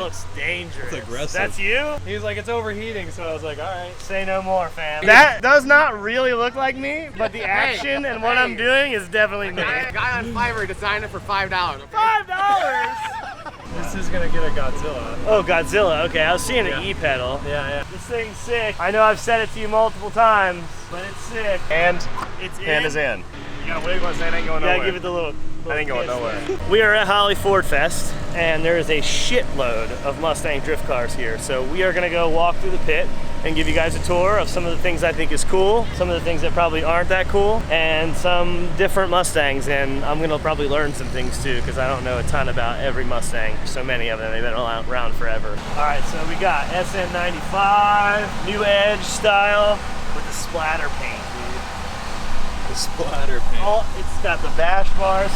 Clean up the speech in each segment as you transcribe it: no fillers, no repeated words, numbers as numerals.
looks dangerous. That's aggressive. That's you? He was like, it's overheating, so I was like, all right. Say no more, fam. That does not really look like me, but the action and what I'm doing is definitely me. Guy on Fiverr designed it for $5. $5? This is gonna get a Godzilla. Oh, Godzilla. Okay, I was seeing an E-pedal. Yeah. This thing's sick. I know I've said it to you multiple times, but it's sick. And It's hand is in. You gotta wiggle and say it ain't going You nowhere. gotta give it the little I ain't going kiss nowhere. there. We are at Holley Ford Fest, and there is a shitload of Mustang drift cars here. So we are gonna go walk through the pit and give you guys a tour of some of the things I think is cool, some of the things that probably aren't that cool, and some different Mustangs. And I'm gonna probably learn some things too, because I don't know a ton about every Mustang. So many of them, they've been around forever. All right, so we got SN95, New Edge style with the splatter paint. The splatter paint. Oh, it's got the bash bars.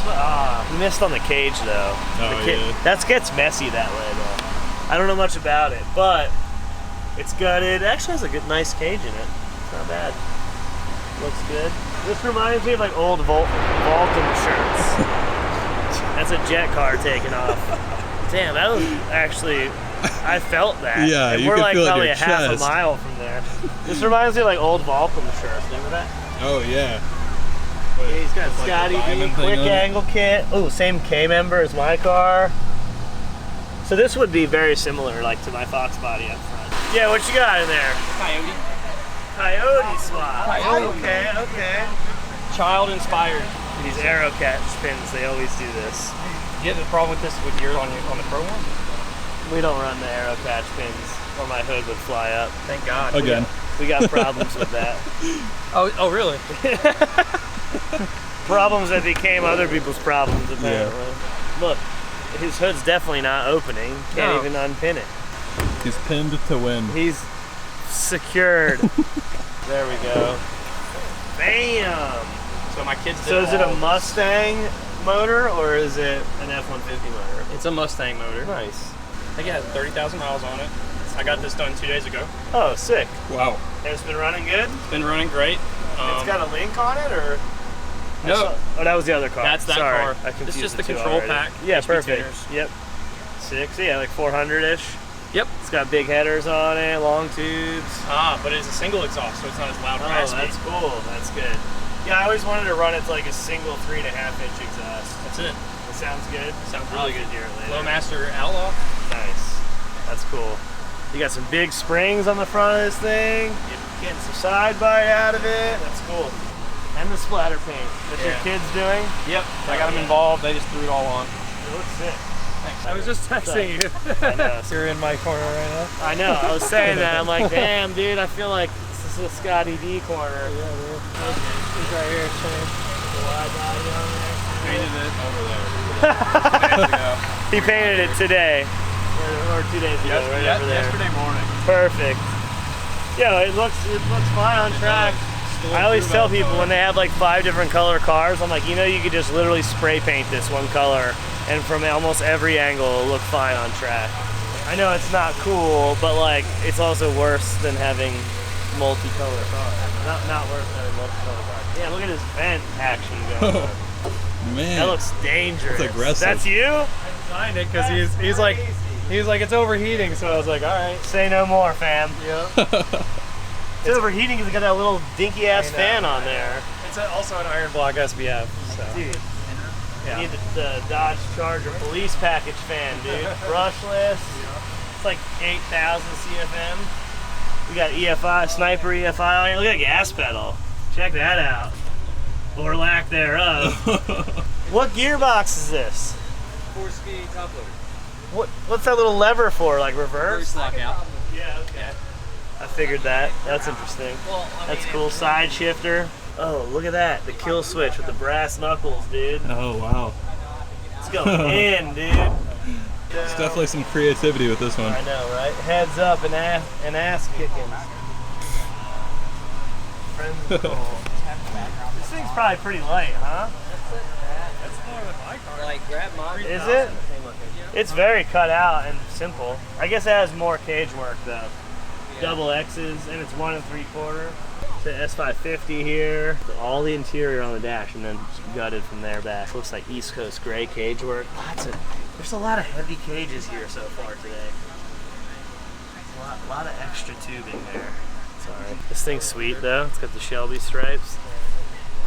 You missed on the cage though. Oh, yeah. That gets messy that way though. I don't know much about it, but it's gutted. It actually has a good, nice cage in it. It's not bad. Looks good. This reminds me of like old Vulcan shirts. That's a jet car taking off. Damn, that was actually, I felt that. Yeah, and you we're could like feel it in probably your a half a chest. mile from there. This reminds me of like old Vulcan shirts. Remember that? Oh yeah. Yeah, he's got Like Scotty the D, diamond thing quick on it. angle kit. Oh, same K member as my car. So this would be very similar, like to my Fox body up front. Yeah, what you got in there? Coyote. Coyote swap. Coyote. Okay. Child inspired. These Aero Cat spins, they always do this. You have a problem with this with yours on the Pro one? We don't run the Aero Cat spins, or my hood would fly up. Thank God. Again. We got problems with that. Oh, really? Problems that became other people's problems, apparently. Look, his hood's definitely not opening. Can't even unpin it. He's pinned to win. He's secured. There we go. Bam! So my kids did So is it a all- Mustang motor or is it an F-150 motor? It's a Mustang motor. Nice. I think it has 30,000 miles on it. I got this done 2 days ago. Oh, sick. Wow. And it's been running good? It's been running great. It's got a link on it, or? No. Oh, that was the other car. That's that Sorry, car. I This confused is just the two control already. pack. Yeah, HP perfect. tuners. Yep. Sick. So yeah, like 400-ish. Yep. It's got big headers on it, long tubes. But it's a single exhaust, so it's not as loud or Oh, raspy. that's cool. That's good. Yeah, I always wanted to run it to like a single 3.5-inch exhaust. That's it. It sounds good. Sounds Really really good here later. Flowmaster Outlaw. Nice. That's cool. You got some big springs on the front of this thing. You're getting some side bite out of it. That's cool. And the splatter paint that your kids doing. Yep. I got them involved. They just threw it all on. It looks sick. Thanks. I was just texting you. I know. You're in my corner right now. I know. I was saying that. I'm like, damn, dude. I feel like this is a Scotty D corner. Yeah, dude. He's right here chilling. Wide body on there. Painted it over there. 2 days ago. He painted it today, or 2 days ago, right over there. Yesterday morning. Perfect. Yeah, it looks fine on track. I always tell people when they have like 5 different color cars, I'm like, you know, you could just literally spray paint this one color, and from almost every angle, it'll look fine on track. I know it's not cool, but like, it's also worse than having multicolor cars. Not worse than having multicolor cars. Yeah, look at his vent action going on. Man. That looks dangerous. That's aggressive. That's you? I designed it because he's like it's overheating, so I was like, all right. Say no more, fam. Yep. It's overheating because it's got that little dinky ass fan on there. It's also an iron block SBF. So. Dude, Yeah. you need the Dodge Charger police package fan, dude. Brushless. It's like 8,000 CFM. We got EFI, Sniper EFI on here. Look at the gas pedal. Check that out. Or lack thereof. What gearbox is this? 4-speed top loader. What's that little lever for? Like reverse? Lock out. Yeah, okay. I figured that. That's interesting. That's cool. Side shifter. Oh, look at that. The kill switch with the brass knuckles, dude. Oh wow. Let's go in, dude. There's definitely some creativity with this one. I know, right? Heads up and ass kicking. Friends cool. This thing's probably pretty light, huh? That's more than my car. Like, grab mine. Is it? It's very cut out and simple. I guess it has more cage work though. Double X's and it's 1 3/4. The S550 here. All the interior on the dash and then gutted from there back. Looks like East Coast gray cage work. Lots of There's a lot of heavy cages here so far today. A lot of extra tubing there. Sorry. This thing's sweet though. It's got the Shelby stripes.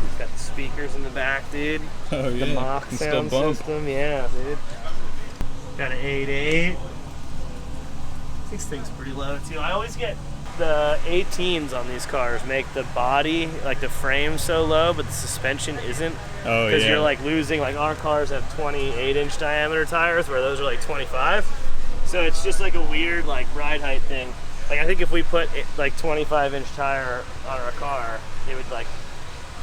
It's got the speakers in the back, dude. Oh yeah. The Mach Can sound still bump. system, yeah, dude. Got an 8.8. This thing's pretty low too. I always get the 18s on these cars make the body, like the frame so low, but the suspension isn't. Oh Because yeah. you're like losing, like our cars have 28-inch diameter tires where those are like 25. So it's just like a weird like ride height thing. Like I think if we put like 25-inch tire on our car, it would like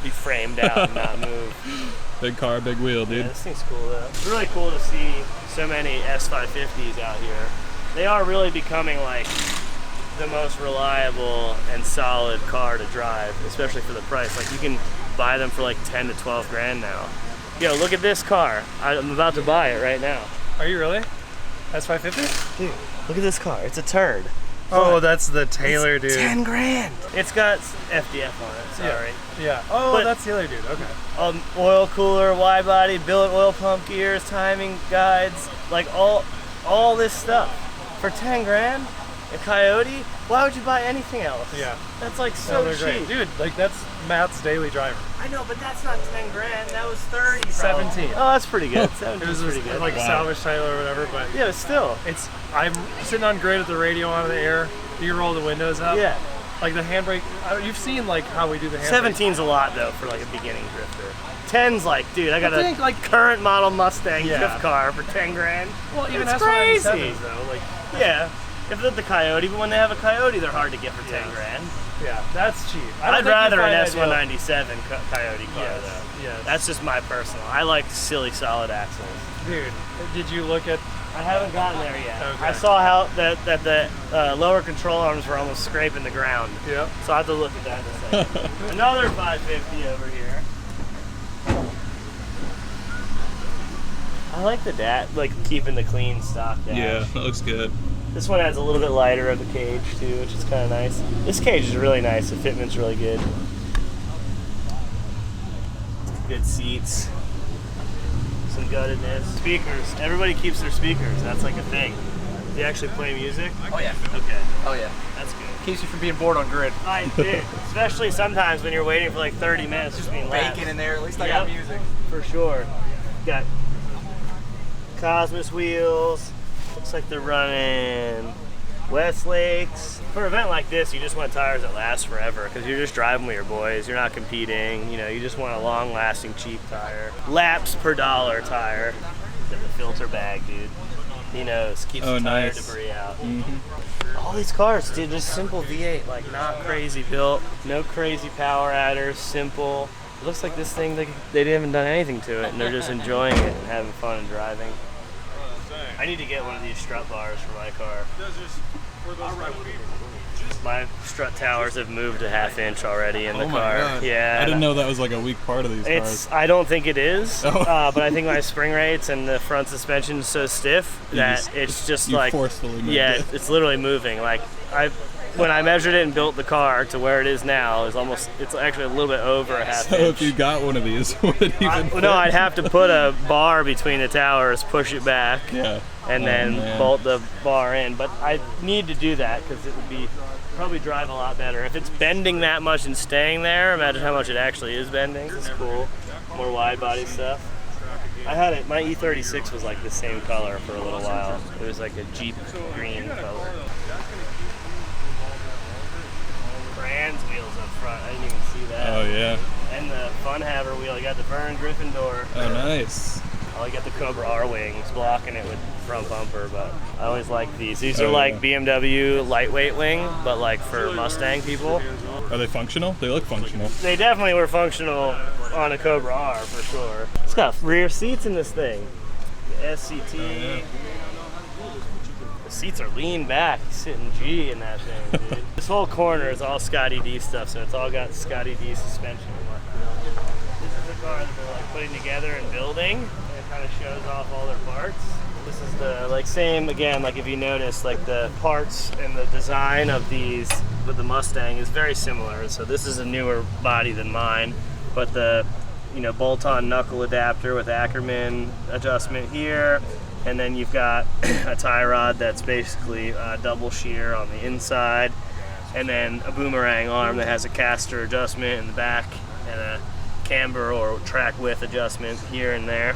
be framed out and not move. Big car, big wheel, dude. Yeah, this thing's cool though. It's really cool to see so many S550s out here. They are really becoming like the most reliable and solid car to drive, especially for the price. Like you can buy them for like 10 to 12 grand now. Yo, look at this car. I'm about to buy it right now. Are you really? S550? Dude, look at this car. It's a turd. Oh, that's the Taylor dude. 10 grand. It's got FDF on it, sorry. Yeah. Oh, But- that's the other dude. Okay. Oil cooler, wide body, billet oil pump gears, timing guides, like all this stuff. For 10 grand, a Coyote, why would you buy anything else? Yeah. That's like No, so they're cheap. great. Dude, like that's Matt's daily driver. I know, but that's not 10 grand. That was 30. 17. Oh, that's pretty good. It 17 was is pretty good. like Wow. salvage title or whatever, but Yeah, but still. it's I'm sitting on grid with the radio on the air. You roll the windows up. Yeah. Like the handbrake. You've seen like how we do the handbrake. 17's a lot though for like a beginning drifter. 10's like, dude, I got I think, a like- current model Mustang Yeah. drift car for 10 grand. Well, even It's S197s crazy. though. Like Yeah. If they're the Coyote, but when they have a Coyote, they're hard to get for 10 Yeah. grand. yeah, that's cheap. I don't I'd think you rather find an that deal. S197 Coyote car Yes. though. Yes. That's just my personal. I like silly solid axles. Dude, did you look at? I haven't gotten there yet. Okay. I saw how that the lower control arms were almost scraping the ground. Yep. So I have to look at that in a second. Another 550 over here. I like the like keeping the clean stock dash. Yeah, that looks good. This one has a little bit lighter of a cage too, which is kind of nice. This cage is really nice. The fitment's really good. Good seats. Some guttedness. Speakers. Everybody keeps their speakers. That's like a thing. Do you actually play music? Oh yeah. Okay. Oh yeah. That's good. Keeps you from being bored on grid. I did. Especially sometimes when you're waiting for like 30 minutes just being laps. Bacon in there. At least I got Yep. music. For sure. Got Cosmos wheels. Looks like they're running Westlakes. For an event like this, you just want tires that last forever because you're just driving with your boys. You're not competing. You know, you just want a long-lasting, cheap tire. Laps per dollar tire. Got the filter bag, dude. He knows. Keeps Oh, the tire nice. debris out. All these cars, dude, just simple V8, like not crazy built, no crazy power adders, simple. It looks like this thing, they haven't done anything to it, and they're just enjoying it and having fun and driving. I need to get one of these strut bars for my car. My strut towers have moved a half-inch already in the Oh my car. God. Yeah, I didn't know that was like a weak part of these it's. cars. I don't think it is, Oh. but I think my spring rates and the front suspension is so stiff You that just- it's just you like forcefully moved yeah, it. it's literally moving. Like when I measured it and built the car to where it is now, it's actually a little bit over a half So inch. if you got one of these, would it even fit? No, I'd have to put a bar between the towers, push it back, Yeah. and Oh, then man. bolt the bar in. But I need to do that because it would probably drive a lot better. If it's bending that much and staying there, imagine how much it actually is bending. It's cool. More wide body stuff. I had it, my E36 was like the same color for a little while. It was like a Jeep green color. Brand's wheels up front, I didn't even see that. Oh yeah. And the Fun Haver wheel, you got the Vern Griffin door. Oh nice. Oh, you got the Cobra R wings blocking it with front bumper, but I always like these. These are Oh, like yeah. BMW lightweight wing, but like for Mustang people. Are they functional? They look functional. They definitely were functional on a Cobra R for sure. It's got rear seats in this thing. The SCT. The seats are lean back. You sit in G in that thing, dude. This whole corner is all Scotty D stuff, so it's all got Scotty D suspension and whatnot. This is the car that they're like putting together and building. And it kind of shows off all their parts. This is the like same again, like if you notice, like the parts and the design of these with the Mustang is very similar. So this is a newer body than mine, but the bolt-on knuckle adapter with Ackerman adjustment here, And then you've got a tie rod that's basically a double shear on the inside, and then a boomerang arm that has a caster adjustment in the back and a camber or track width adjustment here and there.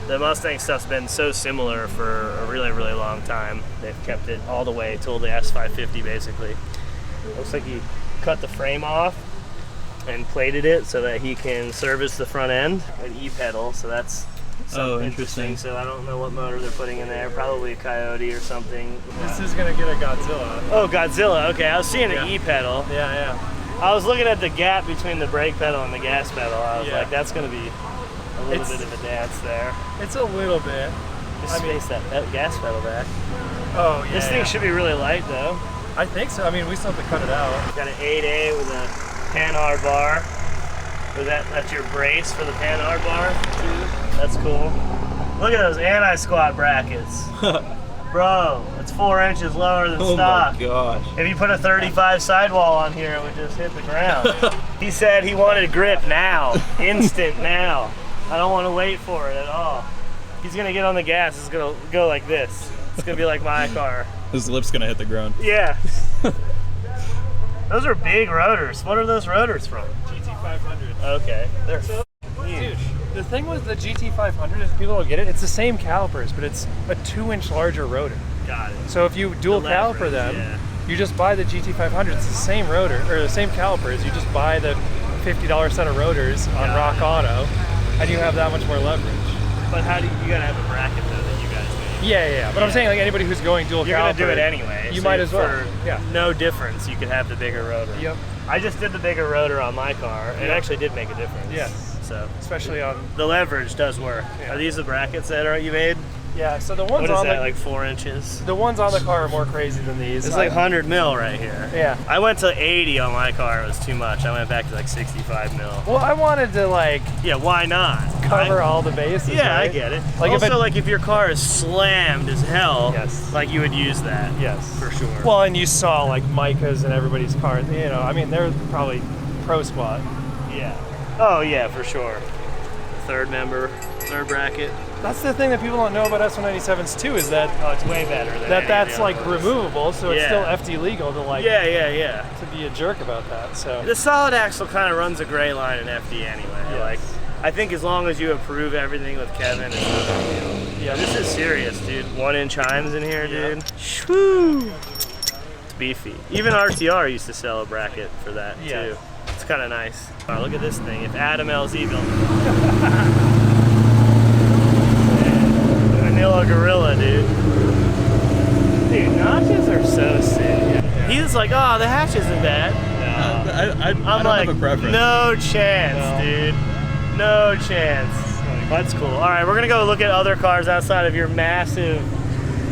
The Mustang stuff's been so similar for a really, really long time. They've kept it all the way till the S550 basically. Looks like he cut the frame off and plated it so that he can service the front end. An E-pedal, so that's interesting. So I don't know what motor they're putting in there. Probably a Coyote or something. This is gonna get a Godzilla. Oh, Godzilla. Okay, I was seeing an E-pedal. Yeah. I was looking at the gap between the brake pedal and the gas pedal. I was like, that's gonna be a little bit of a dance there. It's a little bit. Just space that gas pedal back. Oh yeah. This thing should be really light though. I think so. I mean, we still have to cut it out. Got an 8A with a panhard bar. That's your brace for the panhard bar too. That's cool. Look at those anti-squat brackets. Bro, it's 4 inches lower than stock. Oh my gosh. If you put a 35 sidewall on here, it would just hit the ground. He said he wanted grip now, instant now. I don't want to wait for it at all. He's gonna get on the gas, it's gonna go like this. It's gonna be like my car. His lip's gonna hit the ground. Yeah. Those are big rotors. What are those rotors from? GT500. Okay. They're So, huge. dude, the thing with the GT500 is people don't get it. It's the same calipers, but it's a 2-inch larger rotor. Got it. So if you dual caliper them, you just buy the GT500. It's the same rotor, or the same calipers. You just buy the $50 set of rotors on Rock Auto, and you have that much more leverage. But how do you gotta have a bracket though that you guys need? Yeah. But I'm saying like anybody who's going dual You're caliper, gonna do it anyway. You so might as well. For no difference, you could have the bigger rotor. Yep. I just did the bigger rotor on my car, and it actually did make a difference. Yes. So Especially on. the leverage does work. Yeah. Are these the brackets that you made? Yeah. So the ones What is on that, the like 4 inches? the ones on the car are more crazy than these. It's like 100 mil right here. Yeah. I went to 80 on my car. It was too much. I went back to like 65 mil. Well, I wanted to like Yeah, why not? cover all the bases. Yeah, right? I get it. Like also, if it, like if your car is slammed as hell, Yes. like you would use that. yes, For sure. Well, and you saw like Micah's and everybody's cars. You know, I mean, they're probably pro squat. Yeah. Oh yeah, for sure. Third bracket. That's the thing that people don't know about S197s too, is that Oh, it's way better than that's any of the like other ones. removable, so it's Yeah. still FD legal to like Yeah. to be a jerk about that. So The solid axle kind of runs a gray line in FD anyway. Yes. Like, I think as long as you approve everything with Kevin, it's no big deal. yeah, This is serious, dude. 1-inch Heims in here, Yeah. dude. Shwoo! It's beefy. Even RTR used to sell a bracket for that Yeah. too. It's kind of nice. Oh, look at this thing. If Adam LZ built it. Vanilla Gorilla, dude. Dude, notches are so sick. He's like, oh, the hatch isn't bad. I don't like, have a preference. no chance, dude. No chance. That's cool. All right, we're gonna go look at other cars outside of your massive.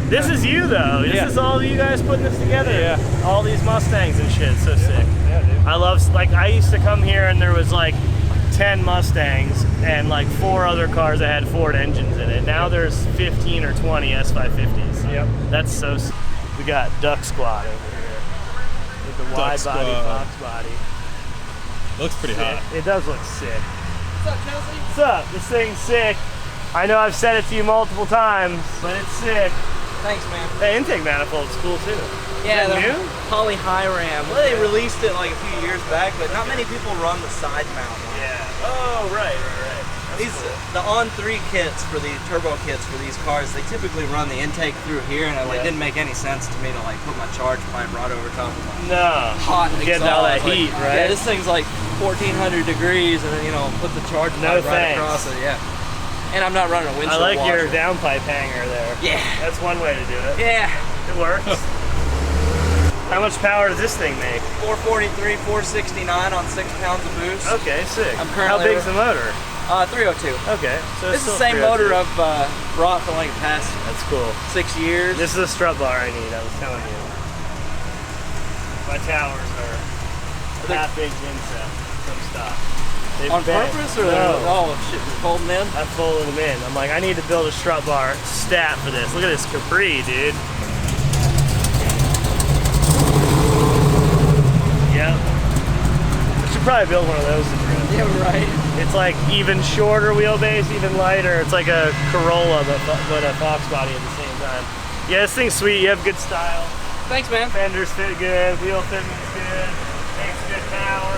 This is you though. This is all of you guys putting this together. Yeah. All these Mustangs and shit. So sick. yeah, dude. I love, like, I used to come here and there was like 10 Mustangs and like 4 other cars that had Ford engines in it. Now there's 15 or 20 S550s. Yep. That's so sick. We got Duck Squad over here with the wide body, Squad. box body. Looks pretty hot. It does look sick. What's up, Chelsea? What's up? This thing's sick. I know I've said it to you multiple times, but it's sick. Thanks, man. The intake manifold's cool too. Yeah, Is that the new? Holley High Ram. Well, they released it like a few years back, but not many people run the side mount one. Yeah. Oh, right. These the on-3 kits for the turbo kits for these cars, they typically run the intake through here, and it like didn't make any sense to me to like put my charge pipe right over top of my No. hot Getting exhaust. all that Like, heat, right? Yeah, this thing's like 1400 degrees, and then put the charge No pipe right thanks. across it. Yeah. And I'm not running a I windshield like your washer. downpipe hanger there. Yeah. That's one way to do it. Yeah. It works. How much power does this thing make? 443, 469 on 6 pounds of boost. Okay, sick. I'm How currently- big's the motor? 302. Okay, so This is still the same 302. motor I've brought for like the past That's cool. 6 years. This is a strut bar I need, I was telling you. My towers are half-inch inset from stock. They've on bent. purpose or No. oh shit, we're folding in? I folded them in. I'm like, I need to build a strut bar stat for this. Look at this Capri, dude. Yep. I should probably build one of those to drift. Yeah, right. It's like even shorter wheelbase, even lighter. It's like a Corolla, but a Fox body at the same time. Yeah, this thing's sweet. You have good style. Thanks, man. Fenders fit good, wheel fitment's good, takes good power.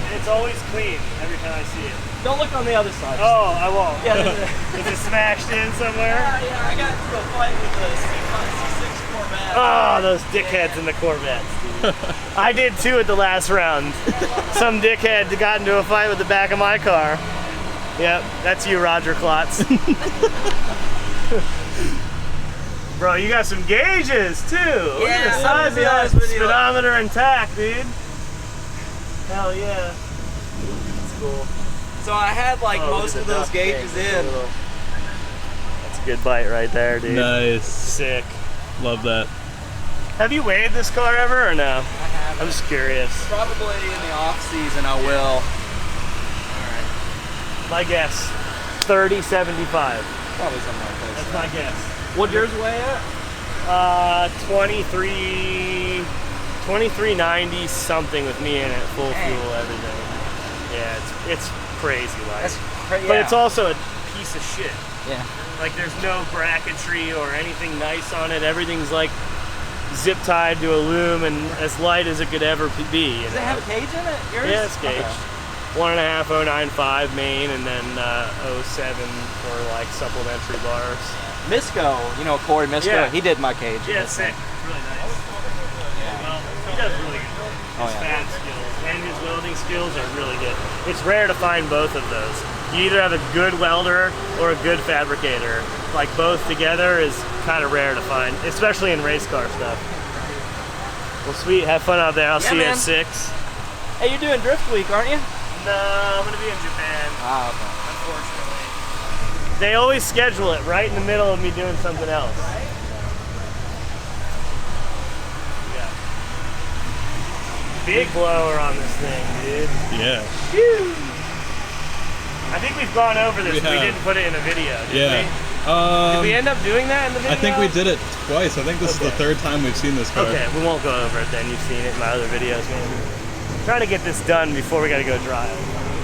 And it's always clean every time I see it. Don't look on the other side. Oh, I won't. Yeah. Is it smashed in somewhere? Yeah, I got into a fight with the C6 Corvette. Oh, those dickheads in the Corvettes, dude. I did too at the last round. Some dickhead got into a fight with the back of my car. Yep, that's you, Roger Klotz. Bro, you got some gauges too. Look at the size of that speedometer intact, dude. Hell yeah. That's cool. So I had like most of those gauges in. That's a good bite right there, dude. Nice. Sick. Love that. Have you weighed this car ever or no? I have. I'm just curious. Probably in the off season I will. My guess, 3075. Probably something like this. That's my guess. What'd yours weigh at? 2390 something with me in it, full fuel, everything. Yeah, it's crazy light. That's crazy. But it's also a piece of shit. Yeah. Like there's no bracketry or anything nice on it. Everything's like zip tied to a loom and as light as it could ever be. You Does know? it have a cage in it? Yours? Yeah, it's gauged. Okay. 1.5 095 main and then 07 for like supplementary bars. Misco, you know Corey Misco, Yeah. he did my cage. Yeah, sick. Really nice. Well, he does really good. His fab skills and his welding skills are really good. It's rare to find both of those. You either have a good welder or a good fabricator. Like both together is kind of rare to find, especially in race car stuff. Well, sweet. Have fun out there. I'll see you man. at 6. Hey, you're doing Drift Week, aren't you? No, I'm going to be in Japan, Ah, okay. unfortunately. They always schedule it right in the middle of me doing something else. Yeah. Big blower on this thing, dude. Yeah. Phew. I think we've gone over this. We We have. didn't put it in a video, did Yeah. we? Did we end up doing that in the video? I think we did it twice. I think this is the third time we've seen this car. Okay, we won't go over it then. You've seen it in my other videos, maybe. I'm trying to get this done before we gotta go drive.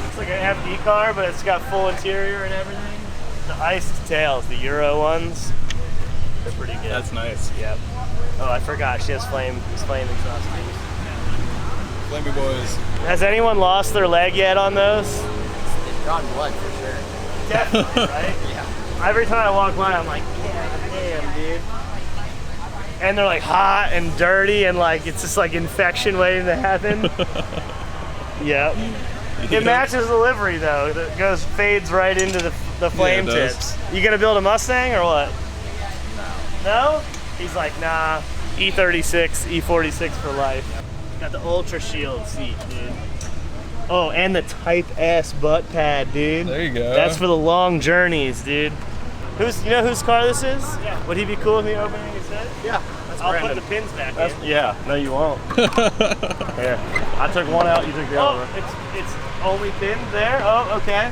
It's like an FD car, but it's got full interior and everything. The iced tails, the Euro ones, they're pretty good. That's nice. Yep. Oh, I forgot. She has flame exhaust. Flamey boys. Has anyone lost their leg yet on those? Drawn blood for sure. Definitely, right? Yeah. Every time I walk by, I'm like, God damn, dude. And they're like hot and dirty and like it's just like infection waiting to happen. Yep. It matches the livery though. It fades right into the flame it does. tips. You gonna build a Mustang or what? No. He's like, nah. E36, E46 for life. Got the Ultra Shield seat, dude. Oh, and the Type S butt pad, dude. There you go. That's for the long journeys, dude. You know whose car this is? Yeah. Would he be cool with me opening his head? Yeah. I'll put the pins back in. Yeah. No, you won't. Here. I took one out. You took the other Oh, one. it's only pinned there. Oh, okay.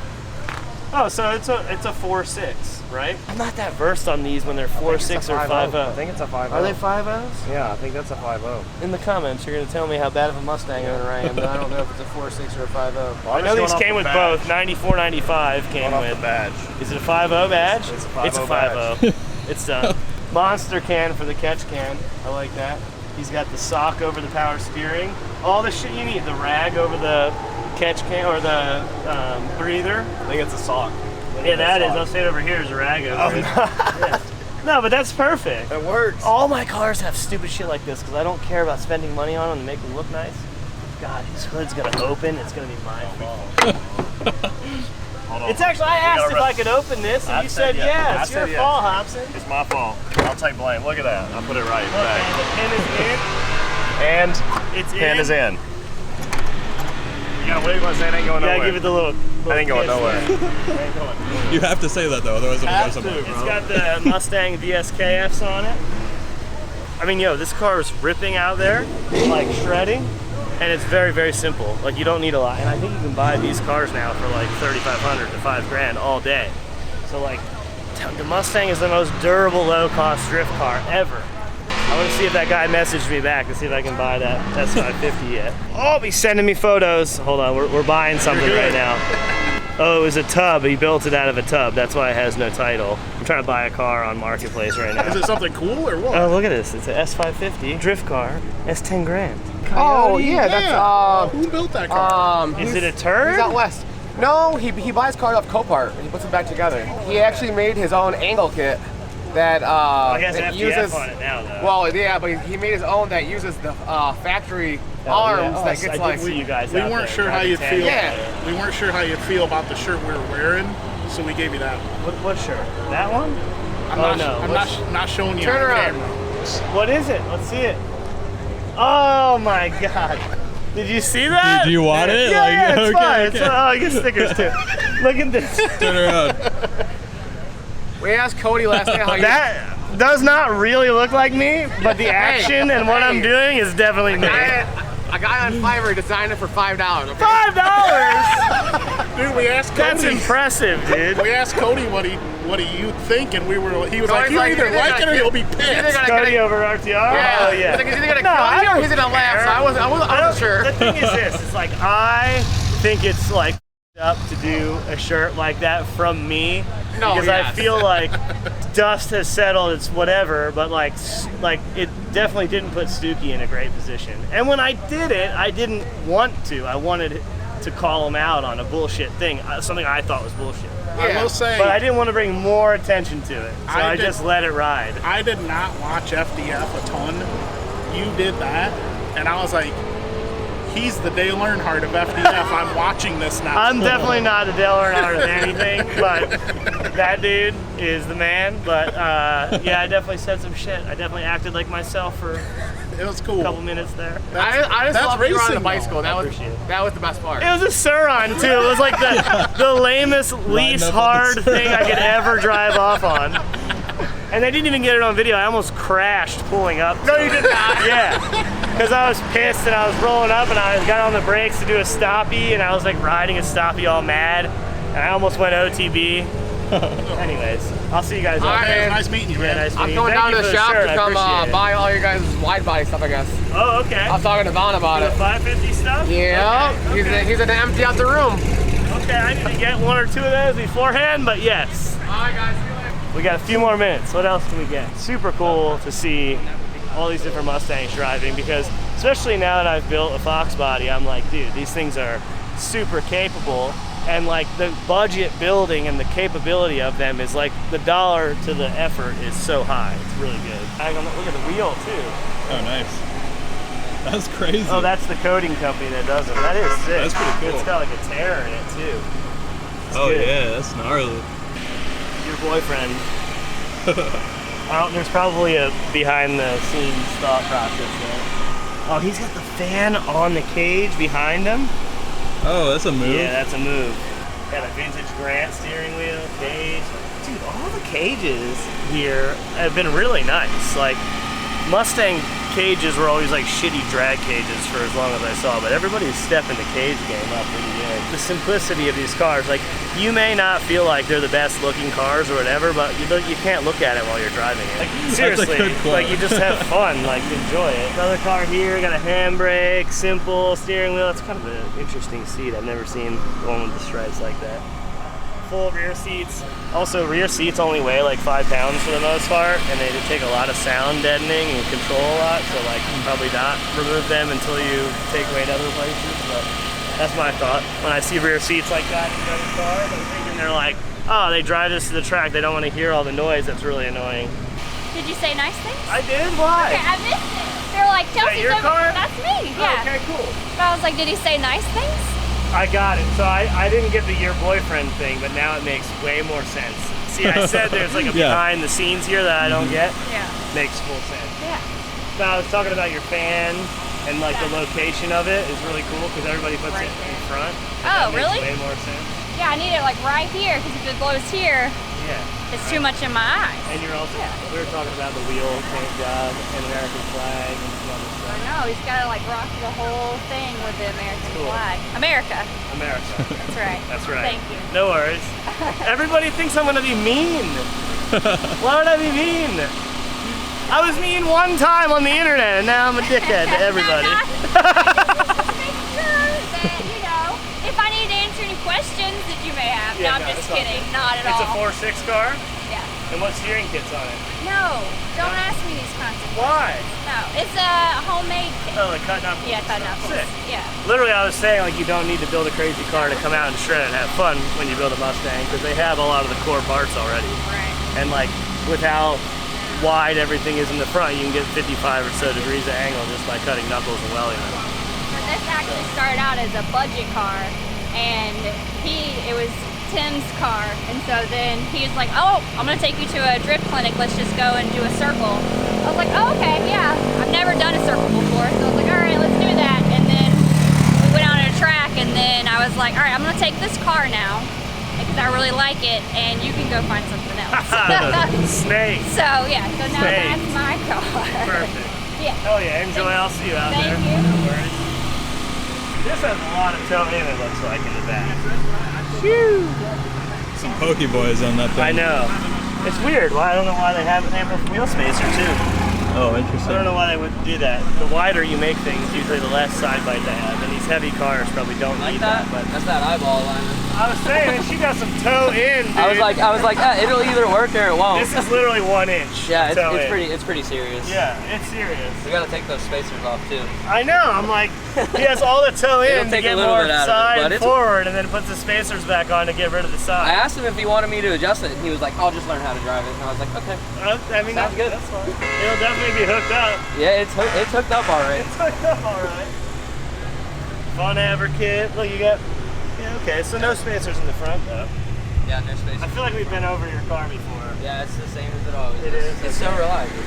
Oh, so it's a 4.6, right? I'm not that versed on these when they're 4.6 or 5.0. I think it's a 5.0. Are they 5.0s? Yeah, I think that's a 5.0. In the comments, you're gonna tell me how bad of a Mustang owner I am, but I don't know if it's a 4.6 or a 5.0. Well, I know these came with both. 94, 95 came with. badge. Is it a 5.0 badge? It's a 5.0 It's a 5.0. It's done. Monster can for the catch can. I like that. He's got the sock over the power steering. All the shit you need. The rag over the catch can or the breather. I think it's a sock. Yeah, that is. I'll say it over here is a rag over it. Yeah. No, but that's perfect. It works. All my cars have stupid shit like this because I don't care about spending money on them to make them look nice. God, his hood's gonna open. It's gonna be my fault. Hold on. It's actually, I asked if I could open this, and you said yeah. It's your fault, Hobson. It's my fault. I'll take blame. Look at that. I'll put it right Okay, back. the pin is in. And It's pin in. is in. You gotta wait once that ain't going You gotta nowhere. give it the little That ain't going kiss nowhere. there. Ain't going nowhere. You have to say that though, otherwise it'll go somewhere. It's got the Mustang VSKFs on it. I mean, yo, this car is ripping out there, like shredding, and it's very, very simple. Like, you don't need a lot. And I think you can buy these cars now for like $3,500 to $5 grand all day. So like, the Mustang is the most durable, low-cost drift car ever. I want to see if that guy messaged me back to see if I can buy that S550 yet. Oh, he's sending me photos. Hold on, we're buying something right now. Oh, it was a tub. He built it out of a tub. That's why it has no title. I'm trying to buy a car on Marketplace right now. Is it something cool or what? Oh, look at this. It's an S550 drift car. That's 10 grand. Oh yeah, that's Who built that car? Is it a turd? He's out west. No, he buys cars off Copart and he puts them back together. He actually made his own angle kit that I guess that FDF uses. on it now, though. Well, yeah, but he made his own that uses the factory arms that gets I like. did see you guys We out weren't there sure how driving you'd 10. feel. Yeah. We weren't sure how you'd feel about the shirt we were wearing, so we gave you that. What shirt? That one? I'm not showing you Turn on around. camera. What is it? Let's see it. Oh my god. Did you see that? Do you want it? Yeah, Like, yeah, it's okay, fine. okay. It's, I get stickers too. Look at this. Turn around. We asked Cody last night how That does not really look like me, but the action and what I'm doing is definitely me. a guy on Fiverr designed it for $5. Okay? $5? Dude, we asked That's Cody. impressive, dude. We asked Cody what you'd think, and he was like, Cody's you like, either "You're like it or gonna- you'll be You're either pissed. gonna Cody get it- over RTR? Yeah. Oh, yeah. He's like, he's either gonna No, kill I you or don't he's gonna laugh. care. So I wasn't sure. The thing is this, it's like I think it's like up to do a shirt like that from me No, because I yes. feel like dust has settled, it's whatever, but like it definitely didn't put Stookie in a great position. And when I did it, I didn't want to. I wanted to call him out on a bullshit thing, something I thought was bullshit. I will say, But I didn't want to bring more attention to it, so I did- just let it ride. I did not watch FDF a ton. You did that, and I was like, he's the Dale Earnhardt of FDF. I'm watching this now. I'm definitely not a Dale Earnhardt of anything, but that dude is the man. But yeah, I definitely said some shit. I definitely acted like myself for It was a cool. couple minutes there. I just that's love you on racing, the bicycle. though. That was Appreciate it. that was the best part. It was a Suron too. It was like the lamest, least up on hard the thing I could ever drive off on. And I didn't even get it on video. I almost crashed pulling up. No, you did not. Yeah, because I was pissed and I was rolling up and I got on the brakes to do a stoppie and I was like riding a stoppie all mad and I almost went OTB. Anyways, I'll see you guys. All out right, there. It was nice meeting you, Yeah, man. nice I'm meeting you. going Thank down you to the for shop shirt. to I come appreciate it. buy all your guys' wide body stuff, I guess. Oh, okay. I was talking to Vaughn about The it. 550 stuff? Yeah, Okay. he's gonna empty out the room. Okay, I need to get one or two of those beforehand, but yes. All right, guys. See you later. We got a few more minutes. What else can we get? Super cool to see all these different Mustangs driving because especially now that I've built a Fox body, I'm like, dude, these things are super capable and like the budget building and the capability of them is like the dollar to the effort is so high. It's really good. Look at the wheel too. Oh, nice. That's crazy. Oh, that's the coating company that does them. That is sick. That's pretty cool. It's got like a tear in it too. oh good. yeah, that's gnarly. Your boyfriend. There's probably a behind the scenes thought process there. Oh, he's got the fan on the cage behind him. Oh, that's a move. Yeah, that's a move. Got a vintage Grant steering wheel, cage. Dude, all the cages here have been really nice. Like, Mustang cages were always like shitty drag cages for as long as I saw, but everybody's stepping the cage game up pretty good. The simplicity of these cars, like, you may not feel like they're the best looking cars or whatever, but you can't look at it while you're driving it. Like, seriously, good quote. like, you just have fun, like, enjoy it. Another car here, got a handbrake, simple steering wheel. It's kind of an interesting seat. I've never seen one with the stripes like that. Full rear seats. Also, rear seats only weigh like 5 pounds for the most part, and they take a lot of sound deadening and control a lot, so like probably not remove them until you take weight other places, but that's my thought. When I see rear seats like that in other cars, I'm thinking they're like, oh, they drive this to the track, they don't want to hear all the noise, that's really annoying. Did you say nice things? I did? Why? Okay, I missed it. They were like, Chelsea's your over. car? That's me, yeah. Okay, cool. But I was like, did he say nice things? I got it. So I didn't get the your boyfriend thing, but now it makes way more sense. See, I said there's like a Yeah. behind the scenes here that I don't get. Yeah. Makes full sense. Yeah. So I was talking about your fan and like the location of it is really cool because everybody puts Right it in there. front. Oh, That makes really? Way more sense. Yeah, I need it like right here because if it blows here, Yeah. it's too much in my eyes. And you're also, we were talking about the wheel paint job and American flag and some other I stuff. know, he's got to like rock the whole thing with the American Cool. flag. America. America. That's right. That's right. Thank you. No worries. Everybody thinks I'm gonna be mean. Why would I be mean? I was mean one time on the internet, and now I'm a dickhead to everybody. Just making sure that, you know, if I need to answer any questions that you may have. Yeah, no, I'm just it's all kidding. good. Not at It's all. a 4.6 car? Yeah. And what steering kit's on it? No, don't ask me these kinds of Why? questions. No, it's a homemade kit. Oh, like cutting up. Yeah, cutting up. Sick. Yeah. Literally, I was saying, like, you don't need to build a crazy car to come out and shred and have fun when you build a Mustang, because they have a lot of the core parts already. Right. And like, with how wide everything is in the front, you can get 55 or so degrees of angle just by cutting knuckles and welding them. And this actually started out as a budget car, and it was Tim's car, and so then he was like, oh, I'm gonna take you to a drift clinic, let's just go and do a circle. I was like, oh, okay, yeah, I've never done a circle before, so I was like, all right, let's do that. And then we went on a track, and then I was like, all right, I'm gonna take this car now, because I really like it, and you can go find something else. Snake. So yeah, so now Snake. that's my car. Perfect. Yeah. Oh yeah, enjoy, I'll see you out Thank there. you. No worries. This has a lot of toe in, it looks like, in the back. Some pokey boys on that thing. I know. It's weird. I don't know why they have a wheel spacer too. Oh, I interesting. don't know why they would do that. The wider you make things, usually the less side bite they have. And these heavy cars probably don't Like need that? that. But That's that eyeball alignment. I was saying, she got some toe in, dude. I was like, it'll either work or it won't. This is literally 1 inch. Yeah, toe in. it's pretty serious. Yeah, it's serious. We gotta take those spacers off too. I know. I'm like, he has all the toe It'll in to take a get little more bit out of it, side but and it's- forward, and then puts the spacers back on to get rid of the I side. asked him if he wanted me to adjust it, and he was like, I'll just learn how to drive it. And I was like, okay. I mean, Sounds good. That's fine. It'll definitely be hooked up. Yeah, it's hooked up alright. It's hooked up all right. Fun haver kit. Look, you got. Yeah, okay. So no spacers in the front though. Yeah, no spacers. I feel like we've been over your car before. Yeah, it's the same as it always It is, It's so okay. reliable.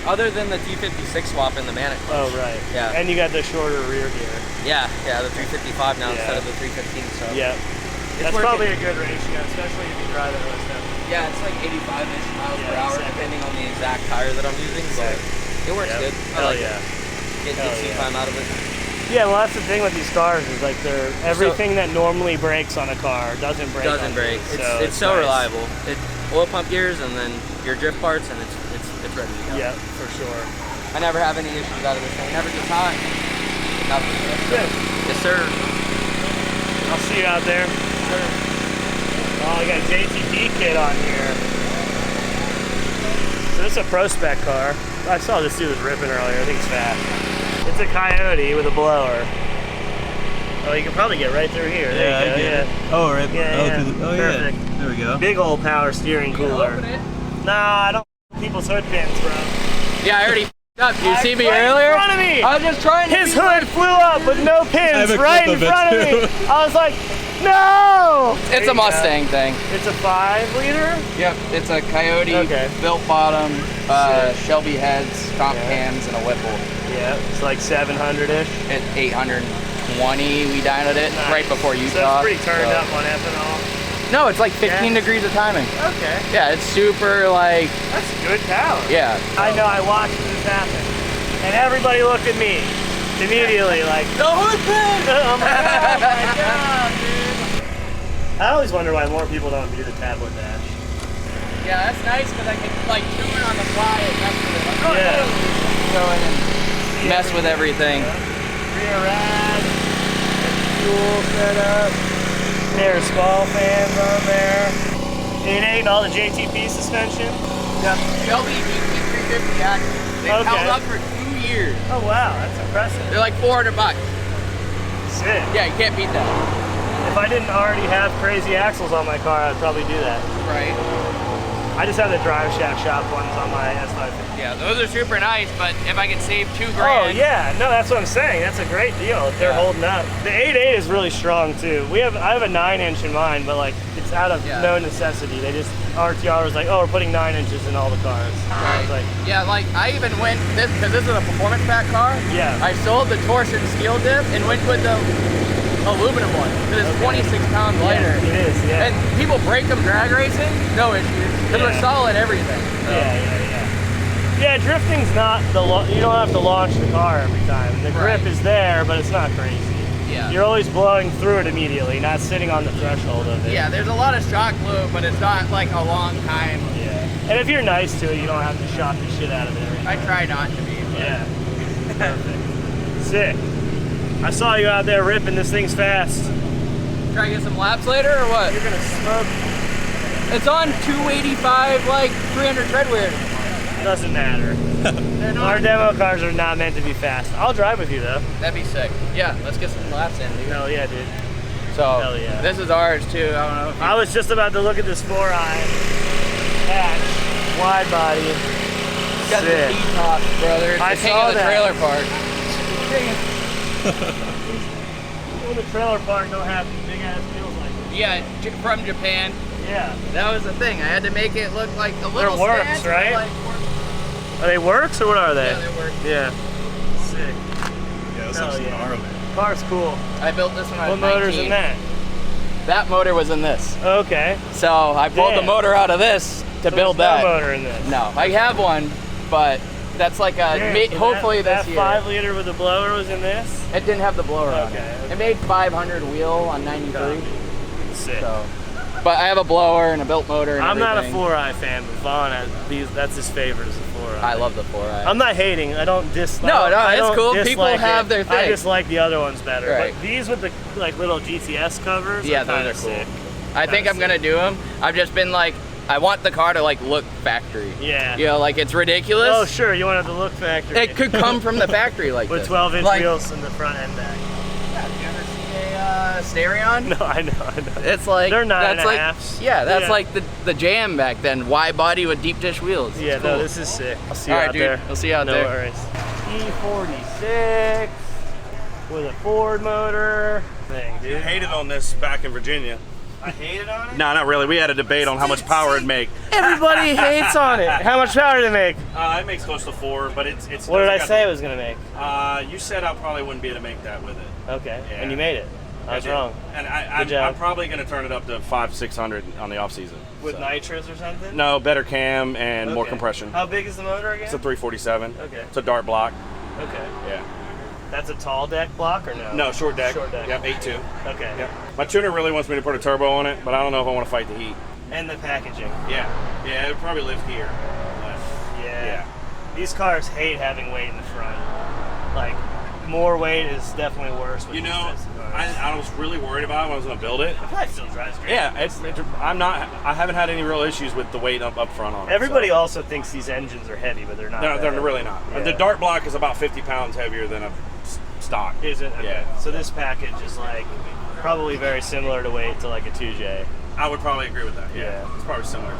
Other than the 256 swap in the Manic Oh clutch. right. Yeah. And you got the shorter rear gear. Yeah, the 355 now Yeah. instead of the 315. So Yeah. That's working. probably a good ratio, especially if you drive it really stuff. yeah, it's like 85-ish miles per Yeah, hour, exactly. depending on the exact tire that I'm using. But it works Yep. good. I Hell like yeah. it. Get Hell good seat yeah. time out of it. Yeah, well that's the thing with these cars is like they're everything that normally breaks on a car doesn't break. Doesn't on break. these, It's so nice. reliable. It oil pump gears and then your drift parts, and it's ready to go. Yeah, for sure. I never have any issues out of this thing. Never gets hot. Nothing. Good. Yes, sir. I'll see you out there. Oh, I got a JTP kit on here. So this is a Pro Spec car. I saw this dude was ripping earlier. I think it's fast. It's a Coyote with a blower. Oh, you can probably get right through here. There you go. I get Yeah. it. Oh, right. Yeah, yeah. Perfect. Yeah. There we go. Big old power steering cooler. Nah, I don't people's hood pins, bro. Yeah, I already up. Did you see me Right earlier? in front of me. I was just trying to. His hood flew up with no pins have a right clip in of it, front of me. too. I was like, no! There It's you a go. Mustang thing. It's a 5-liter? Yep, it's a Coyote, Okay. built bottom, Sick. Shelby heads, comp Yeah. cams, and a Whipple. Yeah, it's like 700-ish. At 820, we dynoed it Nice. right before So Utah. it's pretty turned so- up on ethanol. No, it's like 15 Yeah. degrees of timing. Okay. Yeah, it's super like, That's good power. yeah. I know, I watched this happen. And everybody looked at me immediately like, The hood pin! oh my god, dude. I always wonder why more people don't do the tablet dash. Yeah, that's nice because I can like tune it on the fly and mess with it. Like, oh, Yeah. no. Go in and mess with everything. Rear rad, fuel setup, pair of squall fans on there. 8.8 and all the JTP suspension. Yep. Shelby GT350 axles. They've Okay. held up for 2 years. Oh wow, that's impressive. They're like $400. Sick. Yeah, you can't beat that. If I didn't already have crazy axles on my car, I'd probably do that. Right. I just have the drive shaft shop ones on my S550. Yeah, those are super nice, but if I could save $2 Oh grand. yeah, no, that's what I'm saying. That's a great deal if they're Yeah. holding up. The 8.8 is really strong too. I have a 9-inch in mine, but like it's out of Yeah. no necessity. They just RTR was like, oh, we're putting 9 inches in all the cars. I was like, Yeah, like I even went because this is a performance pack car. yeah. I sold the torsion steel dip and went with the aluminum one because it's 26 pounds lighter. Yeah, it is, yeah. And people break them drag racing, no issues because Yeah. we're solid everything. So. Yeah, drifting's not you don't have to launch the car every time. The grip Right. is there, but it's not crazy. Yeah. You're always blowing through it immediately, not sitting on the threshold of it. Yeah, there's a lot of shock loop, but it's not like a long time. Yeah. And if you're nice to it, you don't have to shock the shit out of it every I try not to be. But. Yeah. Perfect. Sick. I saw you out there ripping this thing's fast. Try to get some laps later or what? You're gonna smoke. It's on 285, like 300 tread weird. Doesn't matter. Our demo cars are not meant to be fast. I'll drive with you though. That'd be sick. Yeah, let's get some laps in, dude. Hell yeah, dude. So, Hell yeah. this is ours too. I don't know if you... I was just about to look at this 4i hatch, wide body. got the E-top, brother. It's I the king saw of the that. trailer park. People in the trailer park don't have big ass wheels like this. Yeah, from Japan. Yeah. That was the thing. I had to make it look like a little They're works, stand, right? Like, Are they works or what are they? yeah, they work. Yeah. Sick. Yeah, this Hell looks yeah. gnarly. Car's cool. I built this when I What was 19. motor's in that? That motor was in this. Okay. So I pulled the Damn. motor out of this to build There's that. no motor in this. No, I have one, but that's like a Damn, so hopefully that this year. 5 liter with the blower was in this? It didn't have the blower on Okay, it. okay. It made 500 wheel on 93. Sick. So, but I have a blower and a built motor and I'm not a everything. 4i fan, but Vaughn has these. That's his favorite is the 4i. I love the 4i. I'm not hating. I don't dislike. No, I it's don't cool. People dislike have it. their I thing. just like the other ones better. Right. But these with the like little GTS covers. Yeah, are those kinda are cool. sick. I think Kinda I'm gonna sick. do them. I've just been like, I want the car to like look factory. Yeah. You know, like it's ridiculous. Oh sure, you want it to look factory. It could come from the factory like with this. 12-inch Like- wheels in the front and back. Yeah, have you ever seen a Stereon? No, I know. It's like They're 9.5s. that's like yeah, that's Yeah. like the Jam back then. Wide body with deep dish wheels. It's Yeah, cool. no, this is sick. I'll see you All right, out dude. there. I'll see you out no there. worries. E46 with a Ford motor. Thing, You dude. hated on this back in Virginia. I hated on it? No, not really. We had a debate on how much power it'd make. Everybody hates on it. How much power did it make? It makes close to 4, but it's. What did I say it was gonna make? You said I probably wouldn't be able to make that with it. Okay, Yeah. and you made it. I was did. wrong. And Good job. I'm probably going to turn it up to 500-600 on the off season. With So. nitros or something? No, better cam and more Okay. compression. How big is the motor again? It's a 347. Okay. It's a dart block. Okay. Yeah. That's a tall deck block or no? No, short deck. Short deck. Yep, 8.2. Okay. Yep. My tuner really wants me to put a turbo on it, but I don't know if I want to fight the heat. And the packaging. Yeah. Yeah, it would probably live here. Yeah. These cars hate having weight in the front. Like, more weight is definitely worse. With You these know, types of cars. I was really worried about it when I was going to build it. It probably still drives great. Yeah, I haven't had any real issues with the weight up front on it. Everybody so. also thinks these engines are heavy, but they're not. No, that they're heavy. really not. Yeah. The dart block is about 50 pounds heavier than a stock. Is it? Okay. Yeah. So this package is like probably very similar to weight to like a 2J. I would probably agree with that. Yeah. Yeah. It's probably similar.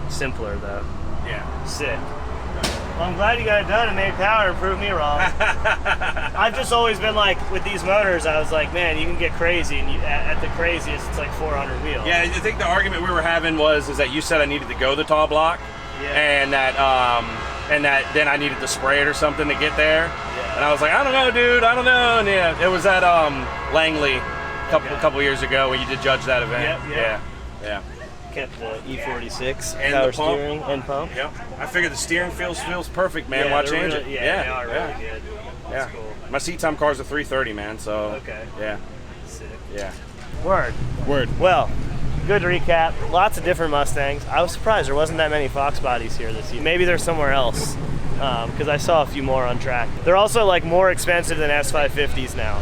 Simpler though. Yeah. Sick. Well, I'm glad you got it done and made power and proved me wrong. I've just always been like, with these motors, I was like, man, you can get crazy, and at the craziest, it's like 400 wheels. Yeah, I think the argument we were having is that you said I needed to go the tall block, Yeah. and that then I needed to spray it or something to get there. Yeah. And I was like, I don't know, dude, I don't know. And yeah, it was at Langley a couple years ago when you did judge that event. Yep. Yeah. Kept the E46 And power the pump. steering and pump. Yep. I figured the steering feels perfect, man. Yeah, Why they're change really, it? Yeah, they are really good. That's Yeah. cool. My seat time car's a 330, man. So. Okay. Yeah. Sick. Yeah. Word. Well, good recap. Lots of different Mustangs. I was surprised there wasn't that many Fox bodies here this year. Maybe they're somewhere else, because I saw a few more on track. They're also like more expensive than S550s now,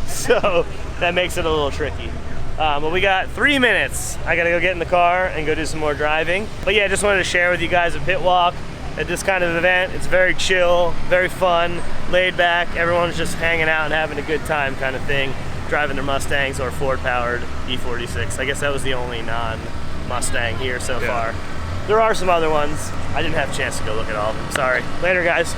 so that makes it a little tricky. But we got 3 minutes. I gotta go get in the car and go do some more driving. But yeah, just wanted to share with you guys a pit walk at this kind of event. It's very chill, very fun, laid back. Everyone's just hanging out and having a good time kind of thing, driving their Mustangs or Ford-powered E46. I guess that was the only non-Mustang here so far. There are some other ones. I didn't have a chance to go look at all of them. Sorry. Later, guys.